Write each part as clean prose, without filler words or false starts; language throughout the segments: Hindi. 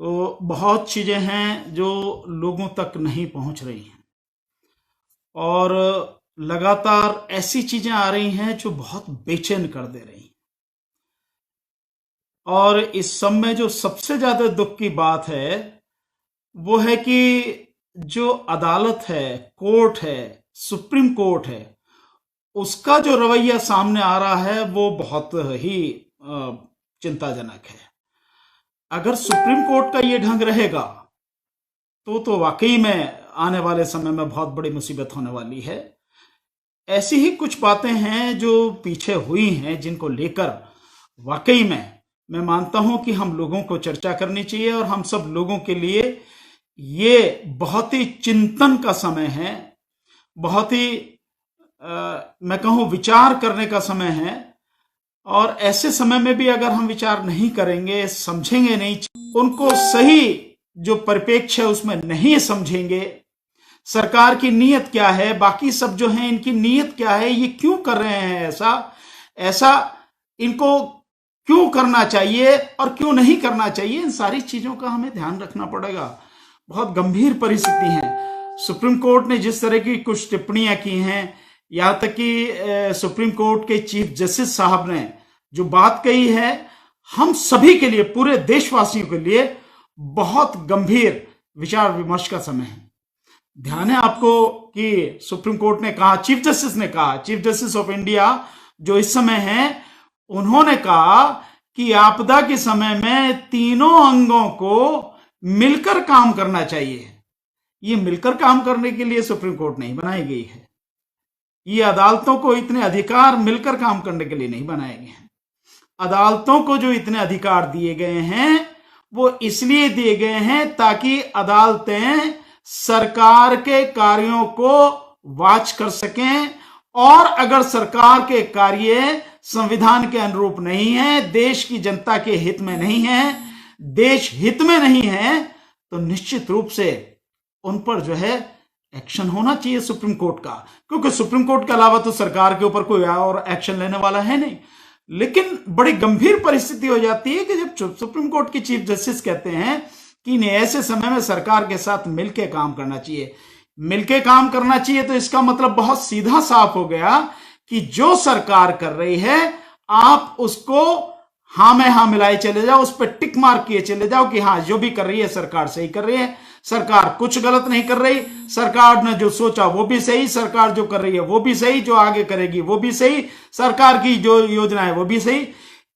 तो बहुत चीजें हैं जो लोगों तक नहीं पहुंच रही हैं और लगातार ऐसी चीजें आ रही हैं जो बहुत बेचैन कर दे रही हैं। और इस सब में जो सबसे ज्यादा दुख की बात है वो है कि जो अदालत है, कोर्ट है, सुप्रीम कोर्ट है, उसका जो रवैया सामने आ रहा है वो बहुत ही चिंताजनक है। अगर सुप्रीम कोर्ट का ये ढंग रहेगा तो वाकई में आने वाले समय में बहुत बड़ी मुसीबत होने वाली है। ऐसी ही कुछ बातें हैं जो पीछे हुई हैं जिनको लेकर वाकई में मैं मानता हूं कि हम लोगों को चर्चा करनी चाहिए और हम सब लोगों के लिए ये बहुत ही चिंतन का समय है, बहुत ही मैं कहूं विचार करने का समय है। और ऐसे समय में भी अगर हम विचार नहीं करेंगे, समझेंगे नहीं, उनको सही जो परिप्रेक्ष्य है उसमें नहीं समझेंगे, सरकार की नीयत क्या है, बाकी सब जो है इनकी नीयत क्या है, ये क्यों कर रहे हैं ऐसा इनको क्यों करना चाहिए और क्यों नहीं करना चाहिए, इन सारी चीजों का हमें ध्यान रखना पड़ेगा। बहुत गंभीर परिस्थिति है। सुप्रीम कोर्ट ने जिस तरह की कुछ टिप्पणियां की हैं, यहां तक कि सुप्रीम कोर्ट के चीफ जस्टिस साहब ने जो बात कही है, हम सभी के लिए, पूरे देशवासियों के लिए बहुत गंभीर विचार विमर्श का समय है। ध्यान है आपको कि सुप्रीम कोर्ट ने कहा, चीफ जस्टिस ऑफ इंडिया जो इस समय हैं, उन्होंने कहा कि आपदा के समय में तीनों अंगों को मिलकर काम करना चाहिए। ये मिलकर काम करने के लिए सुप्रीम कोर्ट नहीं बनाई गई है। ये अदालतों को इतने अधिकार मिलकर काम करने के लिए नहीं बनाए गए हैं। अदालतों को जो इतने अधिकार दिए गए हैं वो इसलिए दिए गए हैं ताकि अदालतें सरकार के कार्यों को वॉच कर सकें, और अगर सरकार के कार्य संविधान के अनुरूप नहीं है, देश की जनता के हित में नहीं है, देश हित में नहीं है, तो निश्चित रूप से उन पर जो है एक्शन होना चाहिए सुप्रीम कोर्ट का, क्योंकि सुप्रीम कोर्ट के अलावा तो सरकार के ऊपर कोई और एक्शन लेने वाला है नहीं। लेकिन बड़ी गंभीर परिस्थिति हो जाती है कि जब सुप्रीम कोर्ट के चीफ जस्टिस कहते हैं कि इन्हें ऐसे समय में सरकार के साथ मिलकर काम करना चाहिए। मिलकर काम करना चाहिए तो इसका मतलब बहुत सीधा साफ हो गया कि जो सरकार कर रही है आप उसको हां में हां मिलाए चले जाओ, उस पर टिक मार्क किए चले जाओ कि हां जो भी कर रही है सरकार सही कर रही है, सरकार कुछ गलत नहीं कर रही, सरकार ने जो सोचा वो भी सही, सरकार जो कर रही है वो भी सही, जो आगे करेगी वो भी सही, सरकार की जो योजना है वो भी सही।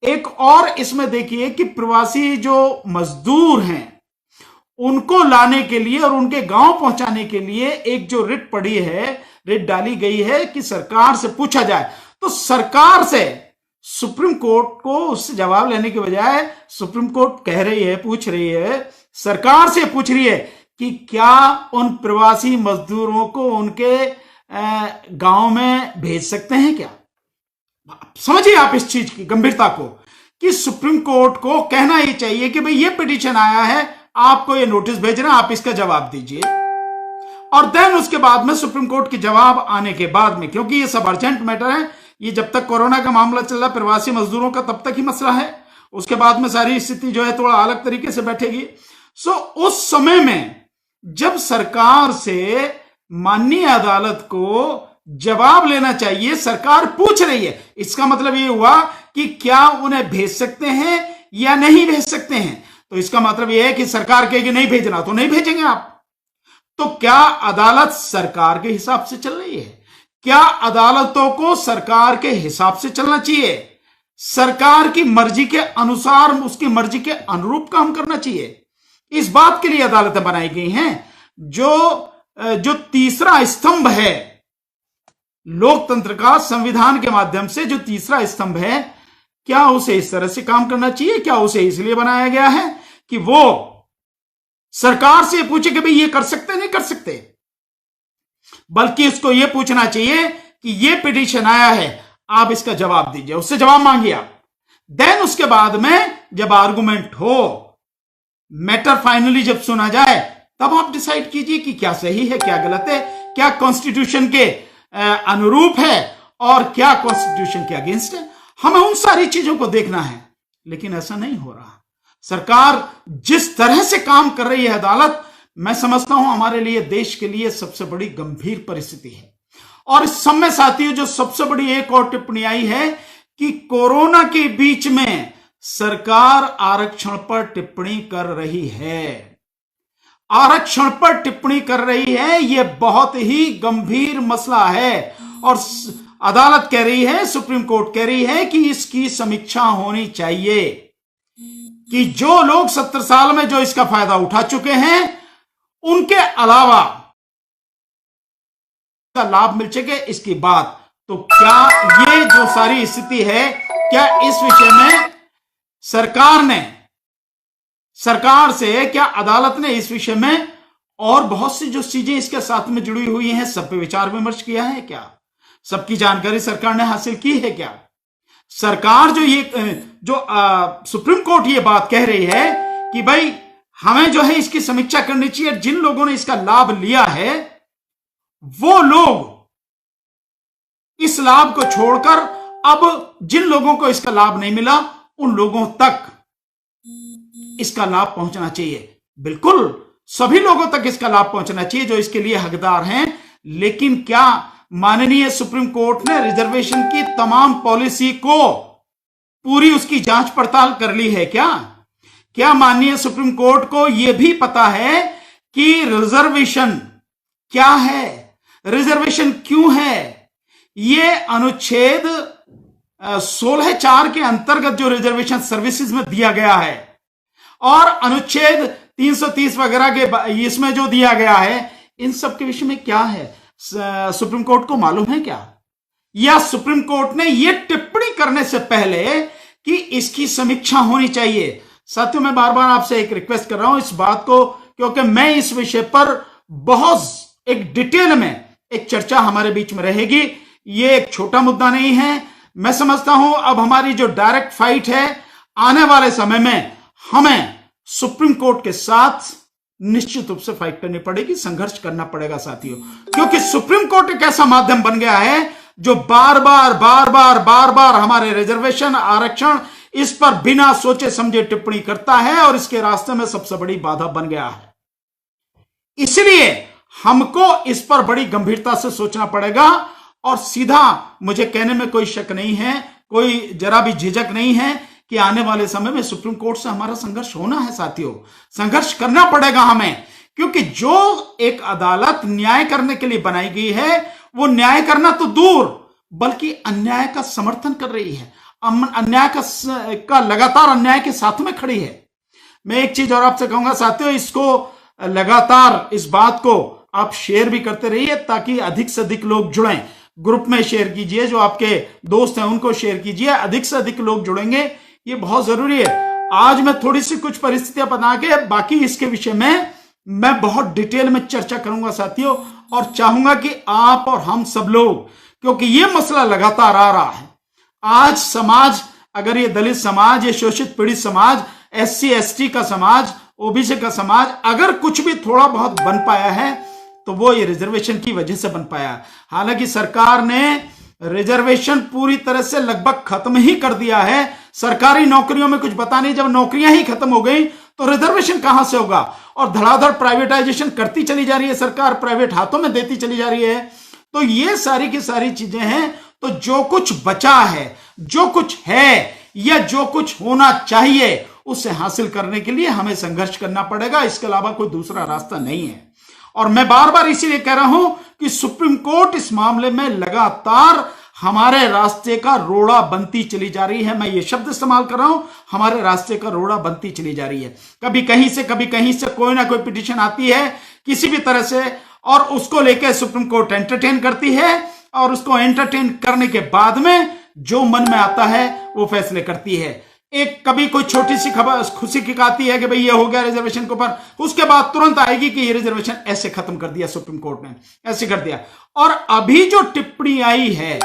एक और इसमें देखिए कि प्रवासी जो मजदूर हैं उनको लाने के लिए और उनके गांव पहुंचाने के लिए एक जो रिट पड़ी है, रिट डाली गई है कि सरकार से पूछा जाए, तो सरकार से सुप्रीम कोर्ट को उससे जवाब लेने के बजाय सुप्रीम कोर्ट कह रही है, पूछ रही है, सरकार से पूछ रही है कि क्या उन प्रवासी मजदूरों को उनके गांव में भेज सकते हैं क्या। समझिए आप इस चीज की गंभीरता को कि सुप्रीम कोर्ट को कहना ही चाहिए कि भाई ये पिटीशन आया है, आपको ये नोटिस भेजना, आप इसका जवाब दीजिए। और देन उसके बाद में सुप्रीम कोर्ट के जवाब आने के बाद में, क्योंकि ये सब अर्जेंट मैटर है, ये जब तक कोरोना का मामला चल रहा है प्रवासी मजदूरों का तब तक ही मसला है, उसके बाद में सारी स्थिति जो है थोड़ा अलग तरीके से बैठेगी। उस समय में जब सरकार से माननीय अदालत को जवाब लेना चाहिए, सरकार पूछ रही है, इसका मतलब ये हुआ कि क्या उन्हें भेज सकते हैं या नहीं भेज सकते हैं। तो इसका मतलब यह है कि सरकार कहेगी नहीं भेजना तो नहीं भेजेंगे आप। तो क्या अदालत सरकार के हिसाब से चल रही है? क्या अदालतों को सरकार के हिसाब से चलना चाहिए? सरकार की मर्जी के अनुसार, उसकी मर्जी के अनुरूप काम करना चाहिए। इस बात के लिए अदालतें बनाई गई हैं। जो तीसरा स्तंभ है लोकतंत्र का, संविधान के माध्यम से जो तीसरा स्तंभ है, क्या उसे इस तरह से काम करना चाहिए? क्या उसे इसलिए बनाया गया है कि वो सरकार से पूछे कि भाई ये कर सकते नहीं कर सकते, बल्कि उसको ये पूछना चाहिए कि ये पिटीशन आया है, आप इसका जवाब दीजिए, उससे जवाब मांगिए आप। देन उसके बाद में जब आर्गुमेंट हो, मैटर फाइनली जब सुना जाए, तब आप डिसाइड कीजिए कि क्या सही है, क्या गलत है, क्या कॉन्स्टिट्यूशन के अनुरूप है और क्या कॉन्स्टिट्यूशन के अगेंस्ट है। हमें उन सारी चीजों को देखना है, लेकिन ऐसा नहीं हो रहा। सरकार जिस तरह से काम कर रही है अदालत, मैं समझता हूं हमारे लिए, देश के लिए सबसे बड़ी गंभीर परिस्थिति है। और इस समय साथियों जो सबसे बड़ी एक और टिप्पणी आई है कि कोरोना के बीच में सरकार आरक्षण पर टिप्पणी कर रही है। आरक्षण पर टिप्पणी कर रही है, यह बहुत ही गंभीर मसला है। और अदालत कह रही है, सुप्रीम कोर्ट कह रही है कि इसकी समीक्षा होनी चाहिए कि जो लोग 70 साल में जो इसका फायदा उठा चुके हैं उनके अलावा का लाभ मिल सके, इसकी बात। तो क्या ये जो सारी स्थिति है, क्या इस विषय में सरकार से, क्या अदालत ने इस विषय में और बहुत सी जो चीजें इसके साथ में जुड़ी हुई हैं, सब पे विचार विमर्श किया है क्या? सबकी जानकारी सरकार ने हासिल की है क्या? सरकार जो सुप्रीम कोर्ट ये बात कह रही है कि भाई हमें जो है इसकी समीक्षा करनी चाहिए, जिन लोगों ने इसका लाभ लिया है वो लोग इस लाभ को छोड़कर अब जिन लोगों को इसका लाभ नहीं मिला उन लोगों तक इसका लाभ पहुंचना चाहिए। बिल्कुल सभी लोगों तक इसका लाभ पहुंचना चाहिए जो इसके लिए हकदार हैं। लेकिन क्या माननीय सुप्रीम कोर्ट ने रिजर्वेशन की तमाम पॉलिसी को पूरी उसकी जांच पड़ताल कर ली है क्या माननीय सुप्रीम कोर्ट को यह भी पता है कि रिजर्वेशन क्या है, रिजर्वेशन क्यों है? यह अनुच्छेद 16(4) के अंतर्गत जो रिजर्वेशन सर्विसेज में दिया गया है और अनुच्छेद 330 वगैरह के इसमें जो दिया गया है, इन सब के विषय में क्या है सुप्रीम कोर्ट को मालूम है क्या? या सुप्रीम कोर्ट ने यह टिप्पणी करने से पहले कि इसकी समीक्षा होनी चाहिए? साथियों मैं बार बार आपसे एक रिक्वेस्ट कर रहा हूं इस बात को, क्योंकि मैं इस विषय पर बहुत एक डिटेल में एक चर्चा हमारे बीच में रहेगी। ये एक छोटा मुद्दा नहीं है। मैं समझता हूं अब हमारी जो डायरेक्ट फाइट है, आने वाले समय में हमें सुप्रीम कोर्ट के साथ निश्चित रूप से फाइट करनी पड़ेगी, संघर्ष करना पड़ेगा साथियों, क्योंकि सुप्रीम कोर्ट एक ऐसा माध्यम बन गया है जो बार बार हमारे रिजर्वेशन, आरक्षण, इस पर बिना सोचे समझे टिप्पणी करता है और इसके रास्ते में सबसे बड़ी बाधा बन गया है। इसलिए हमको इस पर बड़ी गंभीरता से सोचना पड़ेगा। और सीधा मुझे कहने में कोई शक नहीं है, कोई जरा भी झिझक नहीं है कि आने वाले समय में सुप्रीम कोर्ट से हमारा संघर्ष होना है साथियों, संघर्ष करना पड़ेगा हमें, क्योंकि जो एक अदालत न्याय करने के लिए बनाई गई है वो न्याय करना तो दूर बल्कि अन्याय का समर्थन कर रही है, अन्याय का लगातार अन्याय के साथ में खड़ी है। मैं एक चीज और आपसे कहूंगा साथियों, इसको लगातार इस बात को आप शेयर भी करते रहिए ताकि अधिक से अधिक लोग जुड़ें। ग्रुप में शेयर कीजिए, जो आपके दोस्त हैं उनको शेयर कीजिए, अधिक से अधिक लोग जुड़ेंगे, ये बहुत जरूरी है। आज मैं थोड़ी सी कुछ परिस्थितियां बना के बाकी इसके विषय में मैं बहुत डिटेल में चर्चा करूंगा साथियों, और चाहूंगा कि आप और हम सब लोग, क्योंकि ये मसला लगातार आ रहा है। आज समाज, अगर ये दलित समाज, ये शोषित पीड़ित समाज, SC ST का समाज, OBC का समाज अगर कुछ भी थोड़ा बहुत बन पाया है तो वो ये रिजर्वेशन की वजह से बन पाया। हालांकि सरकार ने रिजर्वेशन पूरी तरह से लगभग खत्म ही कर दिया है। सरकारी नौकरियों में कुछ बता नहीं, जब नौकरियां ही खत्म हो गई तो रिजर्वेशन कहां से होगा? और धड़ाधड़ प्राइवेटाइजेशन करती चली जा रही है सरकार, प्राइवेट हाथों में देती चली जा रही है। तो ये सारी की सारी चीजें हैं। तो जो कुछ बचा है, जो कुछ है या जो कुछ होना चाहिए, उसे हासिल करने के लिए हमें संघर्ष करना पड़ेगा। इसके अलावा कोई दूसरा रास्ता नहीं है। और मैं बार बार इसीलिए कह रहा हूं कि सुप्रीम कोर्ट इस मामले में लगातार हमारे रास्ते का रोड़ा बनती चली जा रही है। मैं ये शब्द इस्तेमाल कर रहा हूं, हमारे रास्ते का रोड़ा बनती चली जा रही है। कभी कहीं से कोई ना कोई पिटीशन आती है किसी भी तरह से, और उसको लेकर सुप्रीम कोर्ट एंटरटेन करती है, और उसको एंटरटेन करने के बाद में जो मन में आता है वो फैसले करती है। एक कभी कोई छोटी सी खबर खुशी की आती है कि भाई ये हो गया रिजर्वेशन के ऊपर, उसके बाद तुरंत आएगी कि ये रिजर्वेशन ऐसे खत्म कर दिया सुप्रीम कोर्ट ने, ऐसे कर दिया। और अभी जो टिप्पणी आई है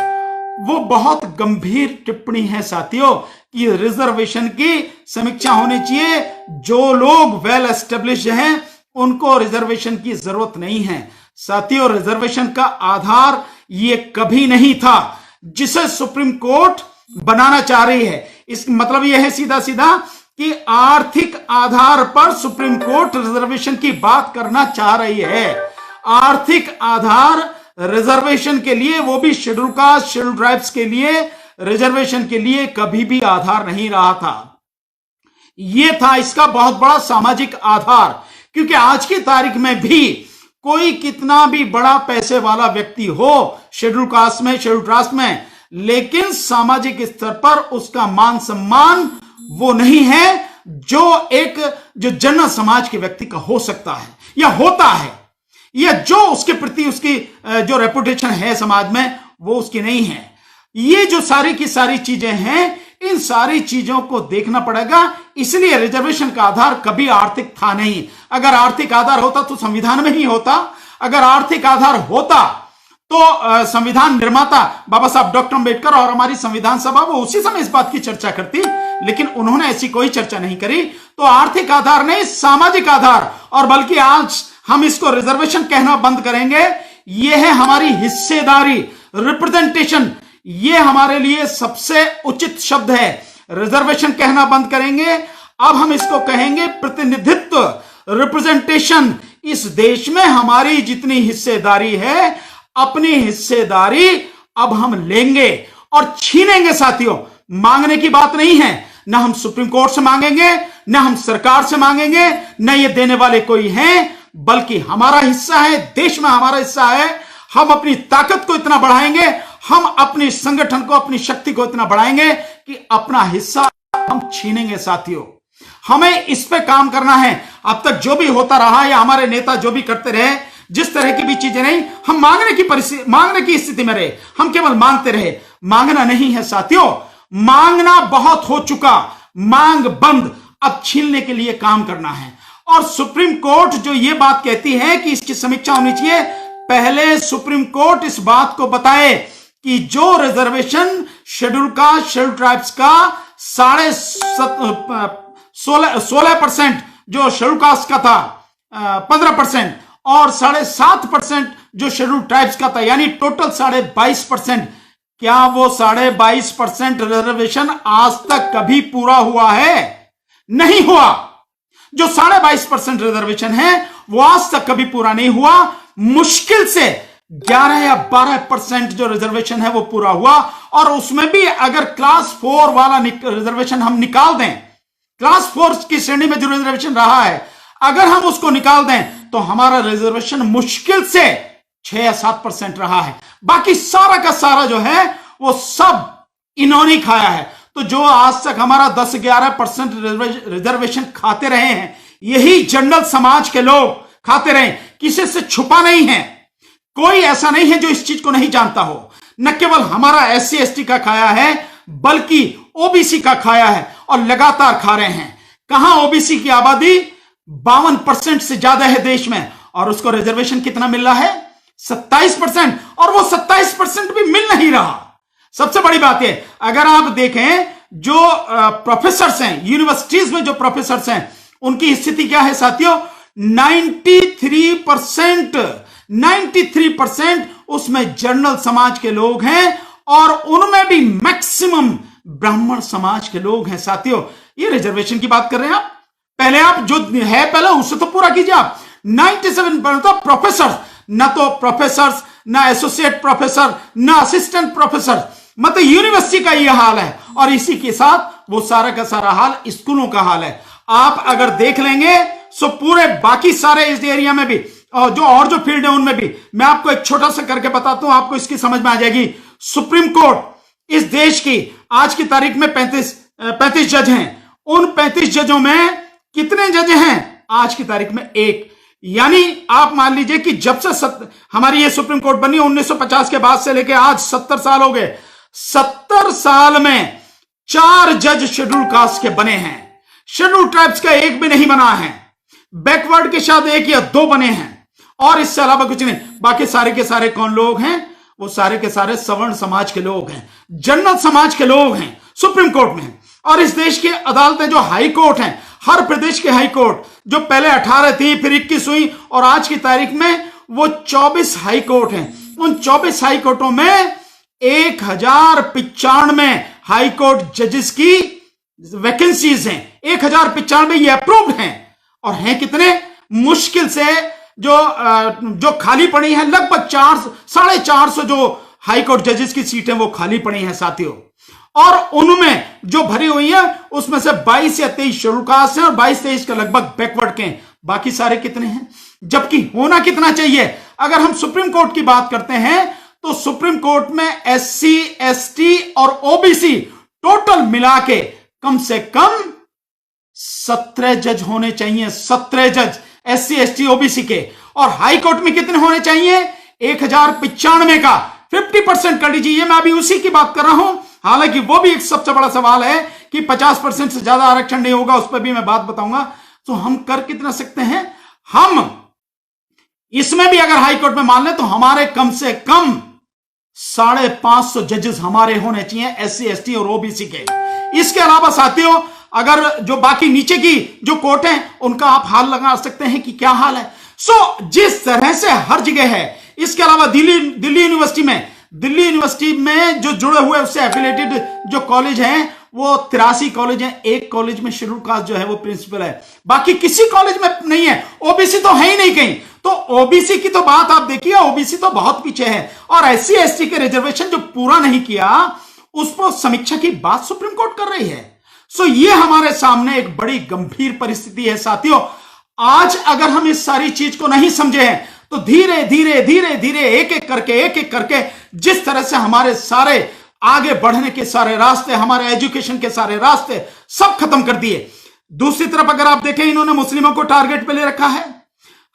वो बहुत गंभीर टिप्पणी है साथियों, कि रिजर्वेशन की समीक्षा होनी चाहिए। जो लोग वेल एस्टेब्लिश्ड हैं उनको रिजर्वेशन की जरूरत नहीं है साथियों। रिजर्वेशन का आधार ये कभी नहीं था जिसे सुप्रीम कोर्ट बनाना चाह रही है। इस मतलब यह है सीधा सीधा कि आर्थिक आधार पर सुप्रीम कोर्ट रिजर्वेशन की बात करना चाह रही है। आर्थिक आधार रिजर्वेशन के लिए, वो भी शेड्यूल कास्ट शेड्यूल ट्राइब्स के लिए रिजर्वेशन के लिए कभी भी आधार नहीं रहा था। यह था इसका बहुत बड़ा सामाजिक आधार, क्योंकि आज की तारीख में भी कोई कितना भी बड़ा पैसे वाला व्यक्ति हो शेड्यूल कास्ट में, शेड्यूल ट्राइब्स में, लेकिन सामाजिक स्तर पर उसका मान सम्मान वो नहीं है जो जनरल समाज के व्यक्ति का हो सकता है या होता है, या जो उसके प्रति उसकी जो रेपुटेशन है समाज में वो उसकी नहीं है। ये जो सारी की सारी चीजें हैं, इन सारी चीजों को देखना पड़ेगा। इसलिए रिजर्वेशन का आधार कभी आर्थिक था नहीं। अगर आर्थिक आधार होता तो संविधान में ही होता। अगर आर्थिक आधार होता तो संविधान निर्माता बाबा साहब डॉक्टर अम्बेडकर और हमारी संविधान सभा वो उसी समय इस बात की चर्चा करती, लेकिन उन्होंने ऐसी कोई चर्चा नहीं करी। तो आर्थिक आधार नहीं, सामाजिक आधार, और बल्कि आज हम इसको रिजर्वेशन कहना बंद करेंगे। यह है हमारी हिस्सेदारी, रिप्रेजेंटेशन, ये हमारे लिए सबसे उचित शब्द है। रिजर्वेशन कहना बंद करेंगे, अब हम इसको कहेंगे प्रतिनिधित्व, रिप्रेजेंटेशन। इस देश में हमारी जितनी हिस्सेदारी है, अपनी हिस्सेदारी अब हम लेंगे और छीनेंगे। साथियों, मांगने की बात नहीं है, ना हम सुप्रीम कोर्ट से मांगेंगे, ना हम सरकार से मांगेंगे, ना ये देने वाले कोई हैं, बल्कि हमारा हिस्सा है, देश में हमारा हिस्सा है। हम अपनी ताकत को इतना बढ़ाएंगे, हम अपने संगठन को, अपनी शक्ति को इतना बढ़ाएंगे कि अपना हिस्सा हम छीनेंगे। साथियों, हमें इस पे काम करना है। अब तक जो भी होता रहा या हमारे नेता जो भी करते रहे, जिस तरह की भी चीजें नहीं, हम मांगने की स्थिति में रहे, हम केवल मांगते रहे। मांगना नहीं है साथियों, मांगना बहुत हो चुका, मांग बंद, अब छीनने के लिए काम करना है। और सुप्रीम कोर्ट जो ये बात कहती है कि इसकी समीक्षा होनी चाहिए, पहले सुप्रीम कोर्ट इस बात को बताए कि जो reservation schedule caste schedule tribes का 16% जो शेड्यूल कास्ट का था, 15% और 7.5% जो शेड्यूल ट्राइब्स का था, यानी टोटल 22.5%। क्या वो 22.5% रिजर्वेशन आज तक कभी पूरा हुआ है? नहीं हुआ। जो 22.5% रिजर्वेशन है वो आज तक कभी पूरा नहीं हुआ। मुश्किल से 11 या 12% जो रिजर्वेशन है वो पूरा हुआ, और उसमें भी अगर क्लास 4 वाला रिजर्वेशन हम निकाल दें, क्लास 4 की श्रेणी में जो रिजर्वेशन रहा है, अगर हम उसको निकाल दें तो हमारा रिजर्वेशन मुश्किल से 6 या 7% रहा है। बाकी सारा का सारा जो है वो सब इन्होंने खाया है। तो जो आज तक हमारा 10-11% रिजर्वेशन खाते रहे हैं, यही जनरल समाज के लोग खाते रहे, किसी से छुपा नहीं है। कोई ऐसा नहीं है जो इस चीज को नहीं जानता हो। न केवल हमारा SC ST का खाया है, बल्कि OBC का खाया है, और लगातार खा रहे हैं। कहां OBC की आबादी 52% से ज्यादा है देश में, और उसको रिजर्वेशन कितना मिल रहा है? 27%, और वो 27% भी मिल नहीं रहा। सबसे बड़ी बात है, अगर आप देखें जो प्रोफेसर्स हैं, यूनिवर्सिटीज में जो प्रोफेसर्स हैं, उनकी स्थिति क्या है साथियों? 93% उसमें जनरल समाज के लोग हैं, और उनमें भी मैक्सिमम ब्राह्मण समाज के लोग हैं। साथियों, ये रिजर्वेशन की बात कर रहे हैं आप, पहले आप जो है पहले उससे तो पूरा कीजिए आप। 97% प्रोफेसर, ना तो प्रोफेसर, ना एसोसिएट प्रोफेसर, ना असिस्टेंट प्रोफेसर, मतलब यूनिवर्सिटी का यह हाल है। और इसी के साथ वो सारा का सारा हाल स्कूलों का हाल है। आप अगर देख लेंगे सो पूरे बाकी सारे इस एरिया में भी, और जो फील्ड है उनमें भी, मैं आपको एक छोटा सा करके बताता हूं, आपको इसकी समझ में आ जाएगी। सुप्रीम कोर्ट इस देश की आज की तारीख में 35 जज हैं। उन 35 जजों में कितने जज हैं आज की तारीख में? 1। यानी आप मान लीजिए कि जब से हमारी ये सुप्रीम कोर्ट बनी 1950 के बाद से लेके आज 70 साल हो गए। 70 साल में 4 जज शेड्यूल कास्ट के बने हैं। शेड्यूल ट्राइब्स का 1 भी नहीं बना है। बैकवर्ड के शायद 1 या 2 बने हैं, और इससे अलावा कुछ नहीं। बाकी सारे के सारे कौन लोग हैं? वो सारे के सारे सवर्ण समाज के लोग हैं, जनरल समाज के लोग हैं सुप्रीम कोर्ट में। और इस देश की अदालतें जो हाई कोर्ट हैं, हर प्रदेश के हाई कोर्ट, जो पहले 18 थी, फिर 21 हुई, और आज की तारीख में वो 24 हाई कोर्ट हैं। उन 24 हाई कोर्टों में 1095 हाई कोर्ट जजेस की वैकेंसीज हैं, 1095 ये अप्रूव्ड हैं, और हैं कितने, मुश्किल से जो खाली पड़ी है लगभग 450 जो हाईकोर्ट जजेस की सीटें वो खाली पड़ी हैं साथियों, और उनमें जो भरी हुई है उसमें से 22 या 23 शेड्यूल कास्ट हैं और 22-23 के लगभग बैकवर्ड के हैं, बाकी सारे कितने हैं, जबकि होना कितना चाहिए। अगर हम सुप्रीम कोर्ट की बात करते हैं तो सुप्रीम कोर्ट में SC ST और OBC टोटल मिला के कम से कम 17 जज होने चाहिए, 17 जज SC ST OBC के, और हाई कोर्ट में कितने होने चाहिए, 1095 का 50% कर लीजिए, मैं अभी उसी की बात कर रहा हूं। हालांकि वो भी एक सबसे बड़ा सवाल है कि 50% से ज्यादा आरक्षण नहीं होगा, उस पर भी मैं बात बताऊंगा। तो हम कर कितना सकते हैं, हम इसमें भी अगर हाई कोर्ट में मान लें तो हमारे कम से कम 550 जजेस हमारे होने चाहिए SC ST और OBC के। इसके अलावा साथियों अगर जो बाकी नीचे की जो कोर्ट है उनका आप हाल लगा सकते हैं कि क्या हाल है। जिस तरह से हर जगह है, इसके अलावा दिल्ली यूनिवर्सिटी में जो जुड़े हुए उससे एफिलेटेड जो कॉलेज हैं वो 83 कॉलेज हैं, एक कॉलेज में शेड्यूल कास्ट जो है वो प्रिंसिपल है, बाकी किसी कॉलेज में नहीं है, OBC तो है ही नहीं कहीं। तो OBC की तो बात आप देखिए, OBC तो बहुत पीछे है, और SC ST के रिजर्वेशन जो पूरा नहीं किया उस पर समीक्षा की बात सुप्रीम कोर्ट कर रही है। ये हमारे सामने एक बड़ी गंभीर परिस्थिति है साथियों। आज अगर हम इस सारी चीज को नहीं समझे हैं तो धीरे धीरे एक एक करके जिस तरह से हमारे सारे आगे बढ़ने के सारे रास्ते, हमारे एजुकेशन के सारे रास्ते सब खत्म कर दिए। दूसरी तरफ अगर आप देखें, इन्होंने मुस्लिमों को टारगेट पे ले रखा है,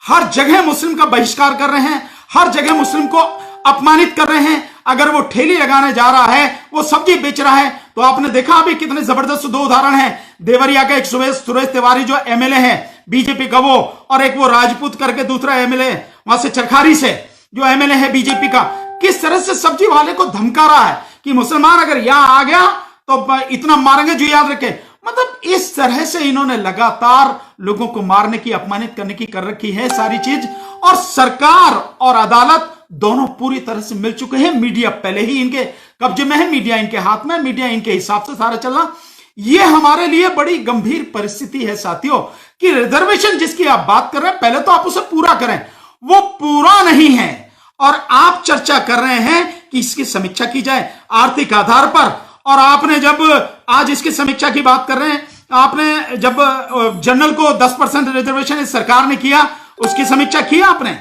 हर जगह मुस्लिम का बहिष्कार कर रहे हैं, हर जगह मुस्लिम को अपमानित कर रहे हैं। अगर वो ठेली लगाने जा रहा है, वो सब्जी बेच रहा है, तो आपने देखा अभी कितने जबरदस्त 2 उदाहरण हैं। देवरिया का एक सुरेश तिवारी जो MLA है बीजेपी का वो, और एक वो राजपूत करके दूसरा MLA वहां से चरखारी से जो MLA है बीजेपी का, किस तरह से सब्जी वाले को धमका रहा है कि मुसलमान अगर यहां आ गया तो इतना मारेंगे जो याद रखे। मतलब इस तरह से इन्होंने लगातार लोगों को मारने की, अपमानित करने की कर रखी है सारी चीज, और सरकार और अदालत दोनों पूरी तरह से मिल चुके हैं। मीडिया पहले ही इनके कब्जे में है, मीडिया इनके हाथ में, मीडिया इनके हिसाब से सारा चलना। यह हमारे लिए बड़ी गंभीर परिस्थिति है साथियों कि रिजर्वेशन जिसकी आप बात कर रहे हैं, पहले तो आप उसे पूरा करें, वो पूरा नहीं है, और आप चर्चा कर रहे हैं कि इसकी समीक्षा की जाए आर्थिक आधार पर। और आपने जब आज इसकी समीक्षा की बात कर रहे हैं, आपने जब जनरल को 10% रिजर्वेशन इस सरकार ने किया, उसकी समीक्षा की आपने?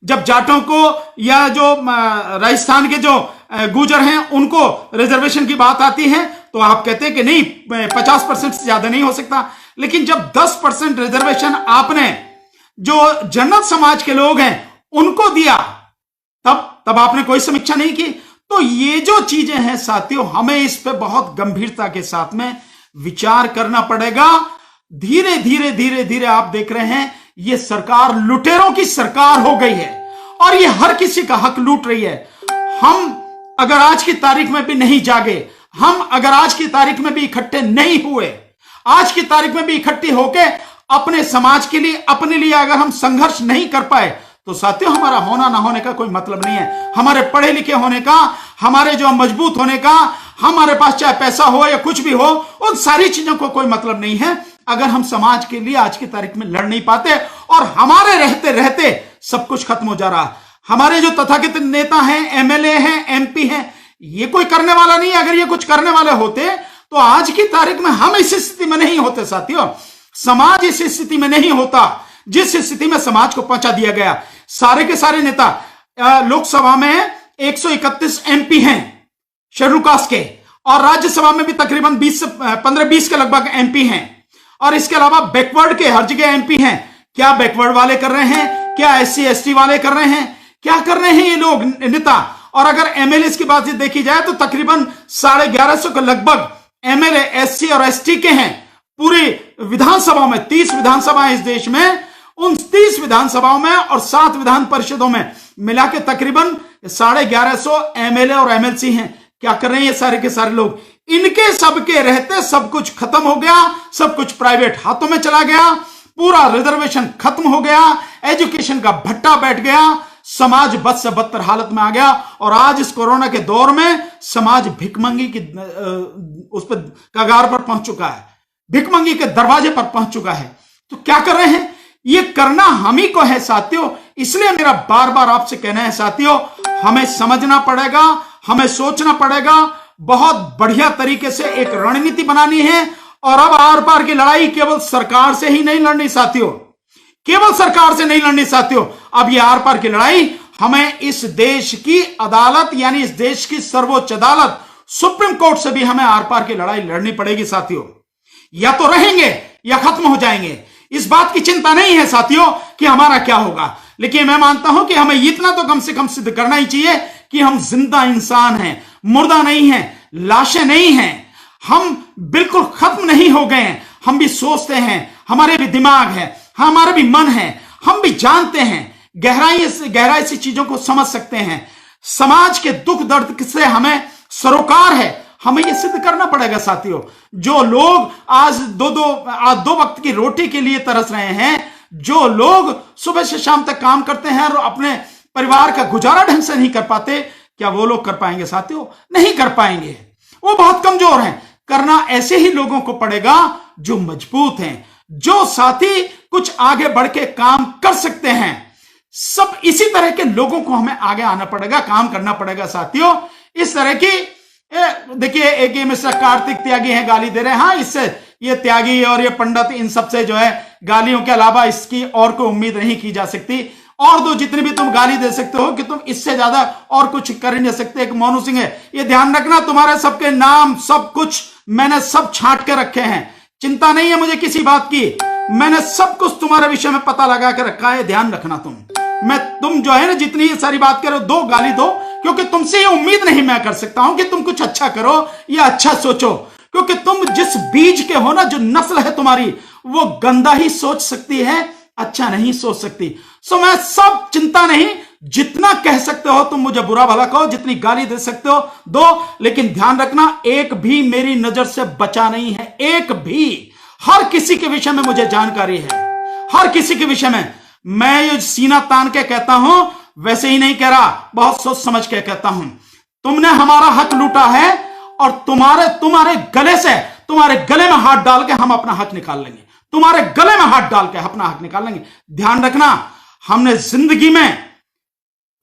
जब जाटों को या जो राजस्थान के जो गुर्जर हैं उनको रिजर्वेशन की बात आती है तो आप कहते हैं कि नहीं 50% से ज्यादा नहीं हो सकता। लेकिन जब 10% रिजर्वेशन आपने जो जनरल समाज के लोग हैं उनको दिया, तब आपने कोई समीक्षा नहीं की। तो ये जो चीजें हैं साथियों, हमें इस पे बहुत गंभीरता के साथ में विचार करना पड़ेगा। धीरे धीरे आप देख रहे हैं ये सरकार लुटेरों की सरकार हो गई है, और ये हर किसी का हक लूट रही है। हम अगर आज की तारीख में भी नहीं जागे, हम अगर आज की तारीख में भी इकट्ठे नहीं हुए, आज की तारीख में भी इकट्ठे होके अपने समाज के लिए, अपने लिए अगर हम संघर्ष नहीं कर पाए, तो साथियों हमारा होना ना होने का कोई मतलब नहीं है। हमारे पढ़े लिखे होने का, हमारे जो मजबूत होने का, हमारे पास चाहे पैसा हो या कुछ भी हो, उन सारी चीजों को कोई मतलब नहीं है अगर हम समाज के लिए आज की तारीख में लड़ नहीं पाते। और हमारे रहते रहते सब कुछ खत्म हो जा रहा। हमारे जो तथाकथित नेता हैं, MLA हैं, MP हैं, ये कोई करने वाला नहीं है। अगर ये कुछ करने वाले होते तो आज की तारीख में हम इस स्थिति में नहीं होते साथियों, समाज इस स्थिति में नहीं होता जिस स्थिति में समाज को पहुंचा दिया गया। सारे के सारे नेता, लोकसभा में 131 MP हैं शेड्यूल कास्ट के, और राज्यसभा में भी तकरीबन 15-20 के लगभग MP हैं, और इसके अलावा बैकवर्ड के हर जगह MP हैं। क्या बैकवर्ड वाले कर रहे हैं? क्या SC ST वाले कर रहे हैं? क्या कर रहे हैं ये लोग नेता? और अगर MLA की बात देखी जाए तो तकरीबन 1150 के लगभग MLA SC और ST के हैं पूरी विधानसभा में। 30 विधानसभा इस देश में, उन 30 विधानसभाओं में और 7 विधान परिषदों में मिला के तकरीबन 1150 MLA और MLC हैं। क्या कर रहे हैं ये सारे के सारे लोग? इनके सबके रहते सब कुछ खत्म हो गया, सब कुछ प्राइवेट हाथों में चला गया, पूरा रिजर्वेशन खत्म हो गया, एजुकेशन का भट्टा बैठ गया, समाज बद से बदतर हालत में आ गया और आज इस कोरोना के दौर में समाज भिखमंगी की उस पर कगार पर पहुंच चुका है, भिखमंगी के दरवाजे पर पहुंच चुका है। तो क्या कर रहे हैं? ये करना हम ही को है साथियों। इसलिए मेरा बार बार आपसे कहना है साथियों, हमें समझना पड़ेगा, हमें सोचना पड़ेगा, बहुत बढ़िया तरीके से एक रणनीति बनानी है। और अब आर पार की लड़ाई केवल सरकार से ही नहीं लड़नी साथियों, केवल सरकार से नहीं लड़नी साथियों। अब ये आर पार की लड़ाई हमें इस देश की अदालत यानी इस देश की सर्वोच्च अदालत सुप्रीम कोर्ट से भी हमें आर पार की लड़ाई लड़नी पड़ेगी साथियों। या तो रहेंगे या खत्म हो जाएंगे। इस बात की चिंता नहीं है साथियों कि हमारा क्या होगा, लेकिन मैं मानता हूं कि हमें इतना तो कम से कम सिद्ध करना ही चाहिए कि हम जिंदा इंसान हैं, मुर्दा नहीं हैं, लाशें नहीं हैं, हम बिल्कुल खत्म नहीं हो गए हैं। हम भी सोचते हैं, हमारे भी दिमाग है, हमारा भी मन है, हम भी जानते हैं, गहराई से चीजों को समझ सकते हैं। समाज के दुख दर्द से हमें सरोकार है, हमें यह सिद्ध करना पड़ेगा साथियों। जो लोग आज दो वक्त की रोटी के लिए तरस रहे हैं, जो लोग सुबह से शाम तक काम करते हैं और अपने परिवार का गुजारा ढंग से नहीं कर पाते, क्या वो लोग कर पाएंगे साथियों? नहीं कर पाएंगे, वो बहुत कमजोर हैं। करना ऐसे ही लोगों को पड़ेगा जो मजबूत हैं, जो साथी कुछ आगे बढ़ के काम कर सकते हैं। सब इसी तरह के लोगों को हमें आगे आना पड़ेगा, काम करना पड़ेगा साथियों। इस तरह की देखिए, एक मिस्टर कार्तिक त्यागी हैं, गाली दे रहे हैं। हाँ, इससे ये त्यागी और ये पंडित इन सब से जो है गालियों के अलावा इसकी और कोई उम्मीद नहीं की जा सकती। और दो जितनी भी तुम गाली दे सकते हो कि तुम इससे ज्यादा और कुछ कर नहीं सकते। एक मोनू सिंह है, ये ध्यान रखना, तुम्हारे सबके नाम सब कुछ मैंने सब छांट के रखे हैं, चिंता नहीं है मुझे किसी बात की। मैंने सब कुछ तुम्हारे विषय में पता लगा के रखा है, ध्यान रखना। तुम जो है ना, जितनी सारी बात करो, दो गाली दो, क्योंकि तुमसे ये उम्मीद नहीं मैं कर सकता हूं कि तुम कुछ अच्छा करो या अच्छा सोचो, क्योंकि तुम जिस बीज के हो ना, जो नस्ल है तुम्हारी, वो गंदा ही सोच सकती है, अच्छा नहीं सोच सकती। सो मैं सब चिंता नहीं, जितना कह सकते हो तुम मुझे बुरा भला कहो, जितनी गाली दे सकते हो दो, लेकिन ध्यान रखना एक भी मेरी नजर से बचा नहीं है, एक भी। हर किसी के विषय में मुझे जानकारी है, हर किसी के विषय में। मैं ये सीना तान के कहता हूं, वैसे ही नहीं कह रहा, बहुत सोच समझ के कहता हूं। तुमने हमारा हक लूटा है और तुम्हारे गले से, तुम्हारे गले में हाथ डाल के हम अपना हक निकाल लेंगे, तुम्हारे गले में हाथ डाल के अपना हक निकाल लेंगे। ध्यान रखना, हमने जिंदगी में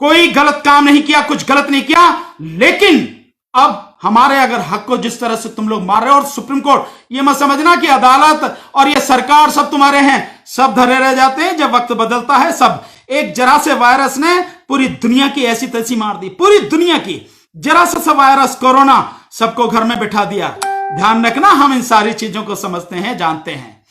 कोई गलत काम नहीं किया, कुछ गलत नहीं किया, लेकिन अब हमारे अगर हक को जिस तरह से तुम लोग मार रहे हो, और सुप्रीम कोर्ट, ये मत समझना कि अदालत और ये सरकार सब तुम्हारे हैं, सब धरे रह जाते हैं जब वक्त बदलता है। सब एक जरा से वायरस ने पूरी दुनिया की ऐसी तैसी मार दी, पूरी दुनिया की जरा सा वायरस कोरोना सबको घर में बिठा दिया। ध्यान रखना, हम इन सारी चीजों को समझते हैं, जानते हैं।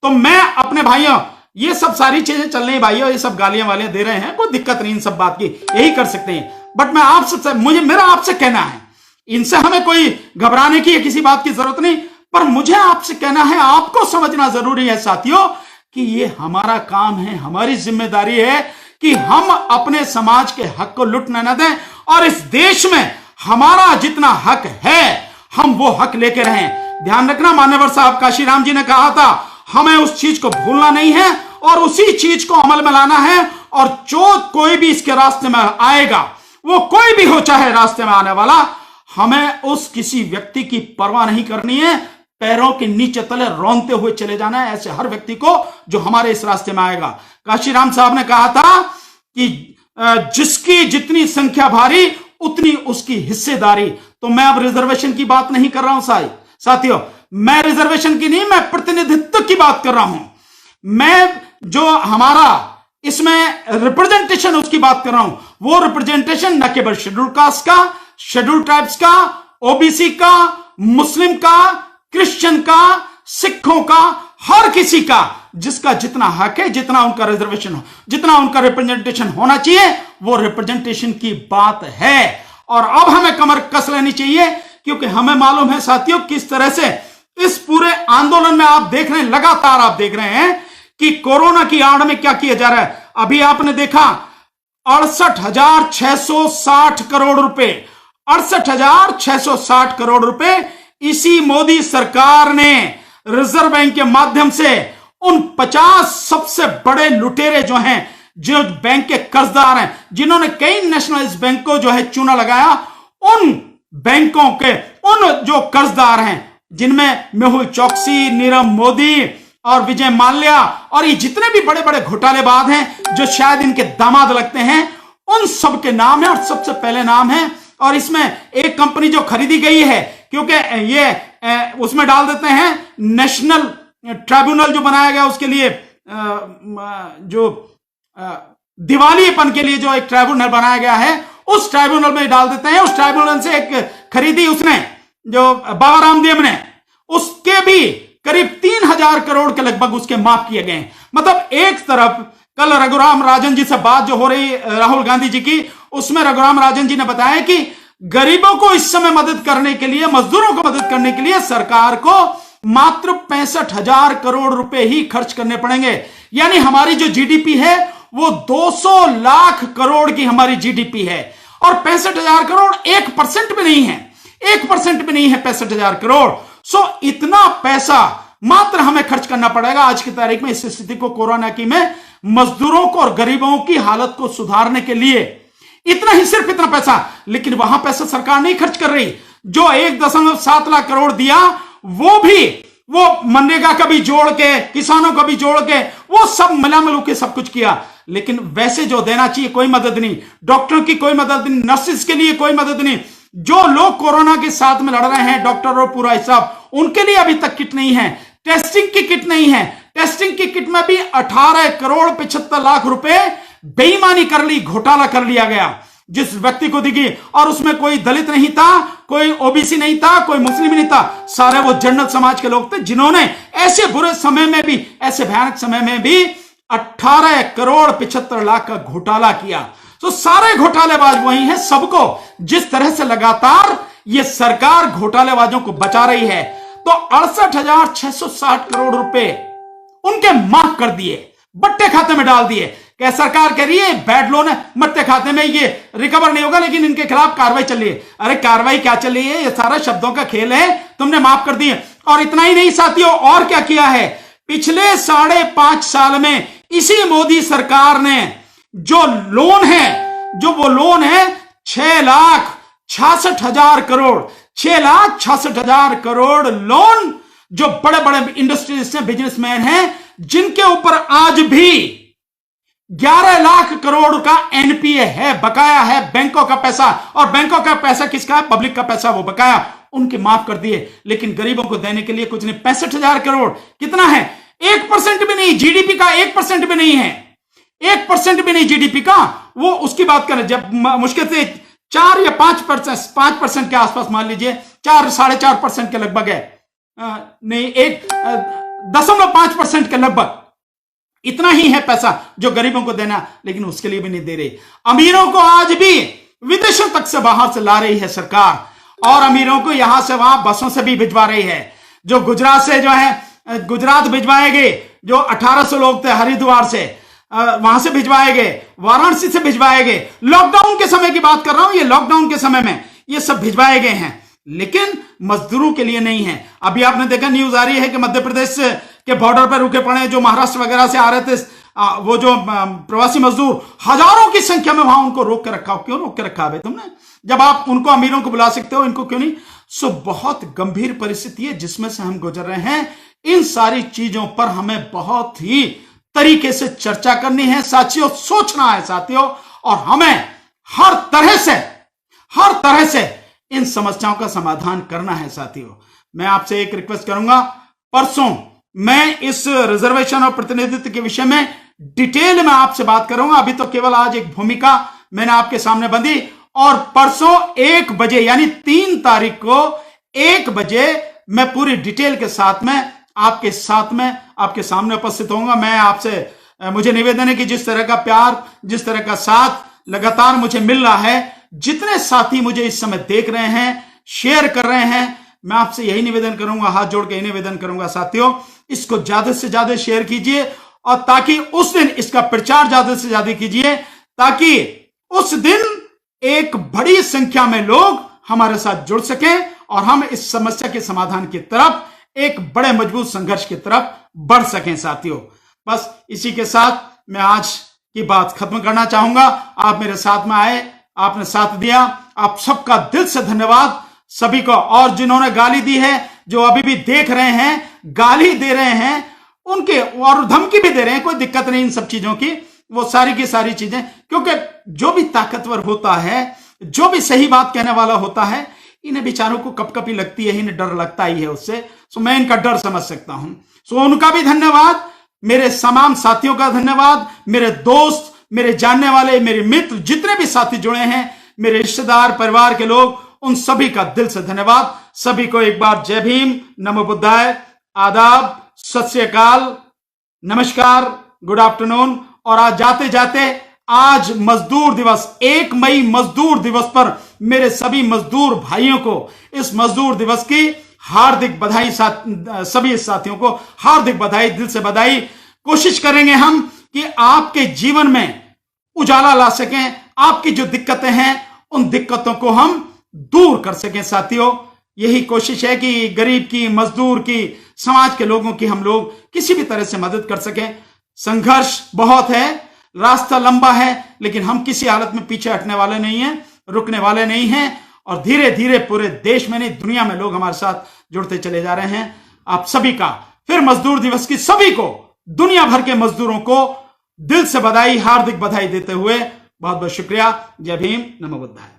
तो मैं अपने भाइयों, ये सब सारी चीजें चल रही भाइयों, ये सब गालियां वालियां दे रहे हैं, कोई दिक्कत नहीं इन सब बात की, यही कर सकते हैं। बट मैं आपसे, मेरा आपसे कहना है, इनसे हमें कोई घबराने की या किसी बात की जरूरत नहीं, पर मुझे आपसे कहना है, आपको समझना जरूरी है साथियों कि ये हमारा काम है, हमारी जिम्मेदारी है कि हम अपने समाज के हक को लुटने न दें, और इस देश में हमारा जितना हक है हम वो हक लेके रहें। ध्यान रखना, मान्यवर साहब काशीराम जी ने कहा था, हमें उस चीज को भूलना नहीं है और उसी चीज को अमल में लाना है। और जो कोई भी इसके रास्ते में आएगा, वो कोई भी हो चाहे रास्ते में आने वाला, हमें उस किसी व्यक्ति की परवाह नहीं करनी है, पैरों के नीचे तले रौंदते हुए चले जाना है ऐसे हर व्यक्ति को जो हमारे इस रास्ते में आएगा। काशीराम साहब ने कहा था कि जिसकी जितनी संख्या भारी उतनी उसकी हिस्सेदारी। तो मैं अब रिजर्वेशन की बात नहीं कर रहा हूं साथियों, मैं रिजर्वेशन की नहीं, मैं प्रतिनिधित्व की बात कर रहा हूं। मैं जो हमारा इसमें रिप्रेजेंटेशन उसकी बात कर रहा हूं, वो रिप्रेजेंटेशन न केवल शेड्यूल कास्ट का, शेड्यूल ट्राइब्स का, ओबीसी का, मुस्लिम का, क्रिश्चियन का, सिखों का, हर किसी का, जिसका जितना हक है, जितना उनका रिजर्वेशन हो, जितना उनका रिप्रेजेंटेशन होना चाहिए, वो रिप्रेजेंटेशन की बात है। और अब हमें कमर कस लेनी चाहिए, क्योंकि हमें मालूम है साथियों किस तरह से इस पूरे आंदोलन में आप देख रहे हैं, लगातार आप देख रहे हैं कि कोरोना की आड़ में क्या किया जा रहा है। अभी आपने देखा 68,660 करोड़ रुपए, 68,660 करोड़ रुपए इसी मोदी सरकार ने रिजर्व बैंक के माध्यम से उन 50 सबसे बड़े लुटेरे जो हैं, जो बैंक के कर्जदार हैं, जिन्होंने कई नेशनलाइज्ड बैंक को जो है चूना लगाया, उन बैंकों के उन जो कर्जदार हैं, जिनमें मेहुल चोकसी, नीरव मोदी और विजय माल्या और ये जितने भी बड़े बड़े घोटालेबाज हैं जो शायद इनके दामाद लगते हैं, उन सब के नाम है और सबसे पहले नाम है। और इसमें एक कंपनी जो खरीदी गई है, क्योंकि ये उसमें डाल देते हैं नेशनल ट्राइब्यूनल जो बनाया गया उसके लिए, जो दिवालियेपन के लिए जो एक ट्राइब्यूनल बनाया गया है, उस ट्राइब्यूनल में डाल देते हैं। उस ट्राइब्यूनल से एक खरीदी उसने, जो बाबा रामदेव ने, उसके भी करीब 3,000 करोड़ के लगभग उसके माफ किए गए। मतलब एक तरफ कल रघुराम राजन जी से बात जो हो रही राहुल गांधी जी की, उसमें रघुराम राजन जी ने बताया कि गरीबों को इस समय मदद करने के लिए, मजदूरों को मदद करने के लिए सरकार को मात्र 65,000 करोड़ रुपए ही खर्च करने पड़ेंगे। यानी हमारी जो जीडीपी है वो 200 लाख करोड़ की हमारी जीडीपी है, और 65,000 करोड़ 1% भी नहीं है, 1% भी नहीं है 65,000 करोड़। सो इतना पैसा मात्र हमें खर्च करना पड़ेगा आज की तारीख में इस स्थिति को, कोरोना की में, मजदूरों को और गरीबों की हालत को सुधारने के लिए। इतना ही, सिर्फ इतना पैसा। लेकिन वहां पैसा सरकार नहीं खर्च कर रही। जो 1.7 लाख करोड़ दिया, वो भी वो मनरेगा का भी जोड़ के, किसानों का भी जोड़ के, वो सब मिला मिलू के सब कुछ किया। लेकिन वैसे जो देना चाहिए कोई मदद नहीं, डॉक्टरों की कोई मदद नहीं, नर्सिस के लिए कोई मदद नहीं। जो लोग कोरोना के साथ में लड़ रहे हैं, डॉक्टर और पूरा हिसाब, उनके लिए अभी तक किट नहीं है, टेस्टिंग की किट नहीं है। टेस्टिंग की किट में भी 18 करोड़ 75 लाख रुपए बेईमानी कर ली, घोटाला कर लिया गया जिस व्यक्ति को दिखी। और उसमें कोई दलित नहीं था, कोई ओबीसी नहीं था, कोई मुस्लिम नहीं था, सारे वो जनरल समाज के लोग थे, जिन्होंने ऐसे बुरे समय में भी, ऐसे भयानक समय में भी 18 करोड़ 75 लाख का घोटाला किया। तो सारे घोटालेबाज वही हैं। सबको जिस तरह से लगातार ये सरकार घोटालेबाजों को बचा रही है, तो 68,660 करोड़ रुपए उनके माफ कर दिए, बट्टे खाते में डाल दिए। क्या सरकार कह रही है बैड लोन है, मट्टे खाते में, ये रिकवर नहीं होगा, लेकिन इनके खिलाफ कार्रवाई चल रही है। अरे कार्रवाई क्या चल रही है, ये सारा शब्दों का खेल है, तुमने माफ कर दिए। और इतना ही नहीं साथियों, और क्या किया है पिछले 5.5 साल में इसी मोदी सरकार ने जो लोन है, जो वो लोन है 6,66,000 करोड़, 6,66,000 करोड़ लोन, जो बड़े बड़े इंडस्ट्रीज हैं, बिजनेसमैन हैं, जिनके ऊपर आज भी 11 लाख करोड़ का एनपीए है, बकाया है, बैंकों का पैसा। और बैंकों का पैसा किसका है? पब्लिक का पैसा, वो बकाया उनके माफ कर दिए। लेकिन गरीबों को देने के लिए कुछ नहीं। 65,000 करोड़ कितना है? 1% भी नहीं, जीडीपी का 1% भी नहीं है, 1% भी नहीं जीडीपी का। वो उसकी बात करें जब मुश्किल से 4 या 5% के आसपास मान लीजिए, 4 4.5% के लगभग है, नहीं 1.5% के लगभग, इतना ही है पैसा जो गरीबों को देना, लेकिन उसके लिए भी नहीं दे रही। अमीरों को आज भी विदेशों तक से बाहर से ला रही है सरकार, और अमीरों को यहां से वहां बसों से भी भिजवा रही है। जो गुजरात से जो है, गुजरात भिजवाए गए, जो 1800 लोग थे हरिद्वार से, वहां से भिजवाए गए, वाराणसी से भिजवाए गए। लॉकडाउन के समय की बात कर रहा हूं, ये लॉकडाउन के समय में ये सब भिजवाए गए हैं, लेकिन मजदूरों के लिए नहीं है। अभी आपने देखा, न्यूज आ रही है कि मध्य प्रदेश के बॉर्डर पर रुके पड़े, जो महाराष्ट्र वगैरह से आ रहे थे, वो जो प्रवासी मजदूर, हजारों की संख्या में, वहां उनको रोक के रखा। क्यों रोक के रखा है तुमने? जब आप उनको, अमीरों को बुला सकते हो, इनको क्यों नहीं? सो बहुत गंभीर परिस्थिति है जिसमें से हम गुजर रहे हैं। इन सारी चीजों पर हमें बहुत ही तरीके से चर्चा करनी है साथियों, सोचना है साथियों, और हमें हर तरह से इन समस्याओं का समाधान करना है साथियों। मैं आपसे एक रिक्वेस्ट करूंगा, परसों मैं इस रिजर्वेशन और प्रतिनिधित्व के विषय में डिटेल में आपसे बात करूंगा। अभी तो केवल आज एक भूमिका मैंने आपके सामने बंधी, और परसों 1 बजे यानी 3 तारीख को 1 बजे मैं पूरी डिटेल के साथ में आपके सामने उपस्थित होऊंगा। मैं आपसे, मुझे निवेदन है कि जिस तरह का प्यार, जिस तरह का साथ लगातार मुझे मिल रहा है, जितने साथी मुझे इस समय देख रहे हैं, शेयर कर रहे हैं, मैं आपसे यही निवेदन करूंगा, हाथ जोड़ के यही निवेदन करूंगा साथियों, इसको ज्यादा से ज्यादा शेयर कीजिए, और ताकि उस दिन इसका प्रचार ज्यादा से ज्यादा कीजिए, ताकि उस दिन एक बड़ी संख्या में लोग हमारे साथ जुड़ सकें और हम इस समस्या के समाधान की तरफ, एक बड़े मजबूत संघर्ष की तरफ बढ़ सकें साथियों। बस इसी के साथ मैं आज की बात खत्म करना चाहूंगा। आप मेरे साथ में आए, आपने साथ दिया, आप सबका दिल से धन्यवाद सभी को। और जिन्होंने गाली दी है, जो अभी भी देख रहे हैं, गाली दे रहे हैं उनके, और धमकी भी दे रहे हैं, कोई दिक्कत नहीं इन सब चीजों की, वो सारी की सारी चीजें, क्योंकि जो भी ताकतवर होता है, जो भी सही बात कहने वाला होता है, इन्हें बेचारों को कपकपी लगती है, इन्हें डर लगता ही है उससे। सो मैं इनका डर समझ सकता हूं। सो उनका भी धन्यवाद, मेरे तमाम साथियों का धन्यवाद, मेरे दोस्त, मेरे जानने वाले, मेरे मित्र, जितने भी साथी जुड़े हैं, मेरे रिश्तेदार, परिवार के लोग, उन सभी का दिल से धन्यवाद। सभी को एक बार जय भीम, नमो बुद्धाय, आदाब, सत श्री अकाल, नमस्कार, गुड आफ्टरनून। और आज जाते जाते, आज मजदूर दिवस, 1 मई मजदूर दिवस पर मेरे सभी मजदूर भाइयों को इस मजदूर दिवस की हार्दिक बधाई, सभी साथियों को हार्दिक बधाई, दिल से बधाई। कोशिश करेंगे हम कि आपके जीवन में उजाला ला सकें, आपकी जो दिक्कतें हैं उन दिक्कतों को हम दूर कर सकें साथियों। यही कोशिश है कि गरीब की, मजदूर की, समाज के लोगों की हम लोग किसी भी तरह से मदद कर सकें। संघर्ष बहुत है, रास्ता लंबा है, लेकिन हम किसी हालत में पीछे हटने वाले नहीं हैं, रुकने वाले नहीं हैं। और धीरे धीरे पूरे देश में नहीं, दुनिया में लोग हमारे साथ जुड़ते चले जा रहे हैं। आप सभी का फिर मजदूर दिवस की सभी को, दुनिया भर के मजदूरों को दिल से बधाई, हार्दिक बधाई देते हुए बहुत बहुत शुक्रिया। जय भीम, नमो बुद्धाय।